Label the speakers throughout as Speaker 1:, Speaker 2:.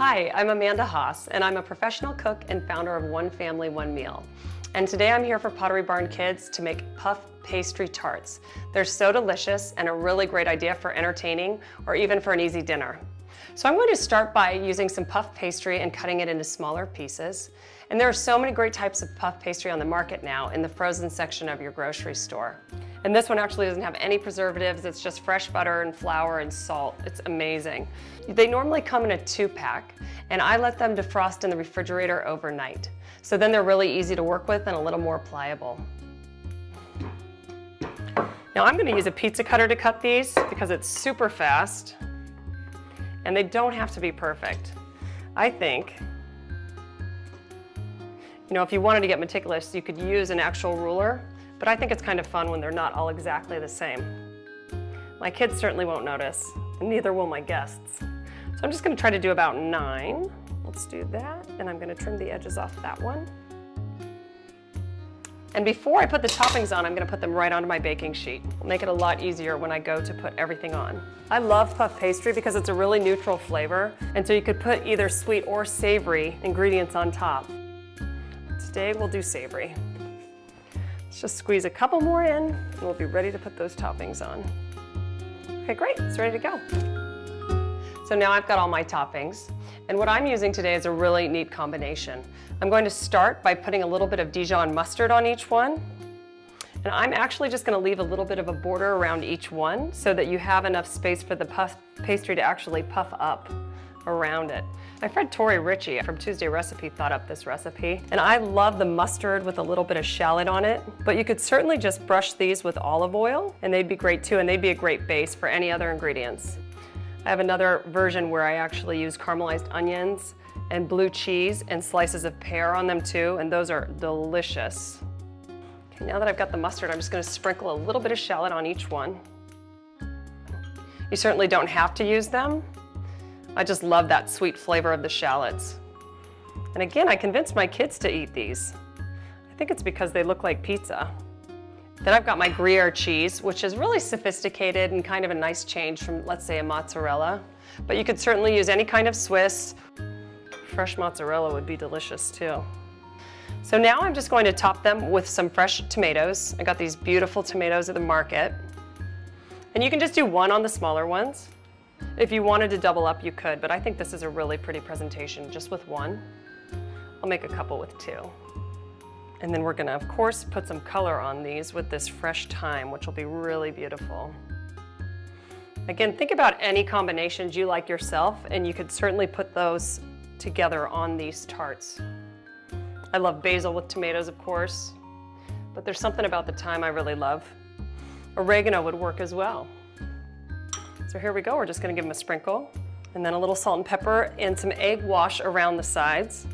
Speaker 1: Hi, I'm Amanda Haas, and I'm a professional cook and founder of One Family, One Meal. And today I'm here for Pottery Barn Kids to make Puff Pastry Tarts. They're so delicious and a really great idea for entertaining or even for an easy dinner. So I'm going to start by using some puff pastry and cutting it into smaller pieces. And there are so many great types of puff pastry on the market now in the frozen section of your grocery store. And this one actually doesn't have any preservatives. It's just fresh butter and flour and salt. It's amazing. They normally come in a 2-pack, and I let them defrost in the refrigerator overnight. So then they're really easy to work with and a little more pliable. Now I'm going to use a pizza cutter to cut these because it's super fast. And they don't have to be perfect. I think, if you wanted to get meticulous, you could use an actual ruler, but I think it's kind of fun when they're not all exactly the same. My kids certainly won't notice, and neither will my guests. So I'm just going to try to do about 9. Let's do that, and I'm going to trim the edges off that one. And before I put the toppings on, I'm going to put them right onto my baking sheet. It'll make it a lot easier when I go to put everything on. I love puff pastry because it's a really neutral flavor, and so you could put either sweet or savory ingredients on top. Today we'll do savory. Let's just squeeze a couple more in, and we'll be ready to put those toppings on. Okay, great, it's ready to go. So now I've got all my toppings, and what I'm using today is a really neat combination. I'm going to start by putting a little bit of Dijon mustard on each one. And I'm actually just going to leave a little bit of a border around each one so that you have enough space for the puff pastry to actually puff up around it. My friend Tori Ritchie from Tuesday Recipe thought up this recipe, and I love the mustard with a little bit of shallot on it, but you could certainly just brush these with olive oil and they'd be great too, and they'd be a great base for any other ingredients. I have another version where I actually use caramelized onions and blue cheese and slices of pear on them too, and those are delicious. Okay, now that I've got the mustard, I'm just going to sprinkle a little bit of shallot on each one. You certainly don't have to use them. I just love that sweet flavor of the shallots. And again, I convinced my kids to eat these. I think it's because they look like pizza. Then I've got my Gruyere cheese, which is really sophisticated and kind of a nice change from, let's say, a mozzarella. But you could certainly use any kind of Swiss. Fresh mozzarella would be delicious too. So now I'm just going to top them with some fresh tomatoes. I got these beautiful tomatoes at the market. And you can just do one on the smaller ones. If you wanted to double up, you could, but I think this is a really pretty presentation just with one. I'll make a couple with 2. And then we're gonna, of course, put some color on these with this fresh thyme, which will be really beautiful. Again, think about any combinations you like yourself, and you could certainly put those together on these tarts. I love basil with tomatoes, of course, but there's something about the thyme I really love. Oregano would work as well. So here we go, we're just gonna give them a sprinkle, and then a little salt and pepper and some egg wash around the sides.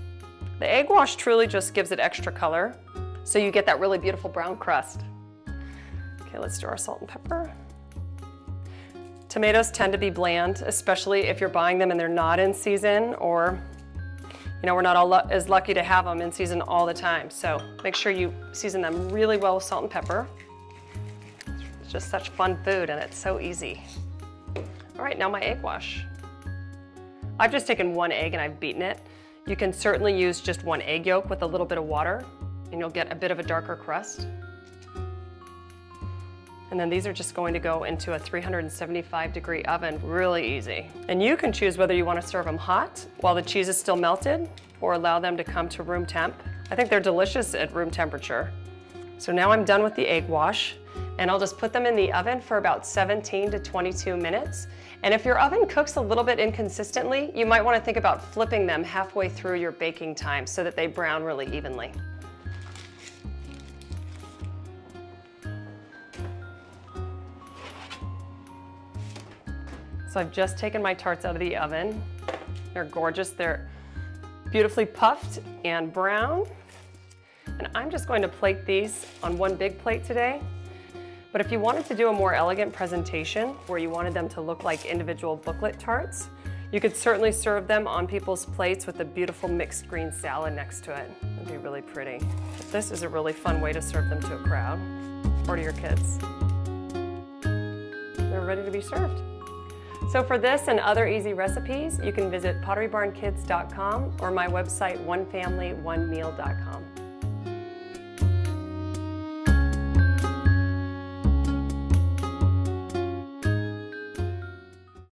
Speaker 1: The egg wash truly just gives it extra color, so you get that really beautiful brown crust. Okay, let's do our salt and pepper. Tomatoes tend to be bland, especially if you're buying them and they're not in season, or we're not all as lucky to have them in season all the time. So make sure you season them really well with salt and pepper. It's just such fun food and it's so easy. All right, now my egg wash. I've just taken 1 egg and I've beaten it. You can certainly use just 1 egg yolk with a little bit of water and you'll get a bit of a darker crust. And then these are just going to go into a 375-degree oven, really easy. And you can choose whether you want to serve them hot while the cheese is still melted or allow them to come to room temp. I think they're delicious at room temperature. So now I'm done with the egg wash, and I'll just put them in the oven for about 17 to 22 minutes. And if your oven cooks a little bit inconsistently, you might want to think about flipping them halfway through your baking time so that they brown really evenly. So I've just taken my tarts out of the oven. They're gorgeous. They're beautifully puffed and brown. And I'm just going to plate these on 1 big plate today. But if you wanted to do a more elegant presentation where you wanted them to look like individual booklet tarts, you could certainly serve them on people's plates with a beautiful mixed green salad next to it. It'd be really pretty. But this is a really fun way to serve them to a crowd or to your kids. They're ready to be served. So for this and other easy recipes, you can visit potterybarnkids.com or my website onefamilyonemeal.com.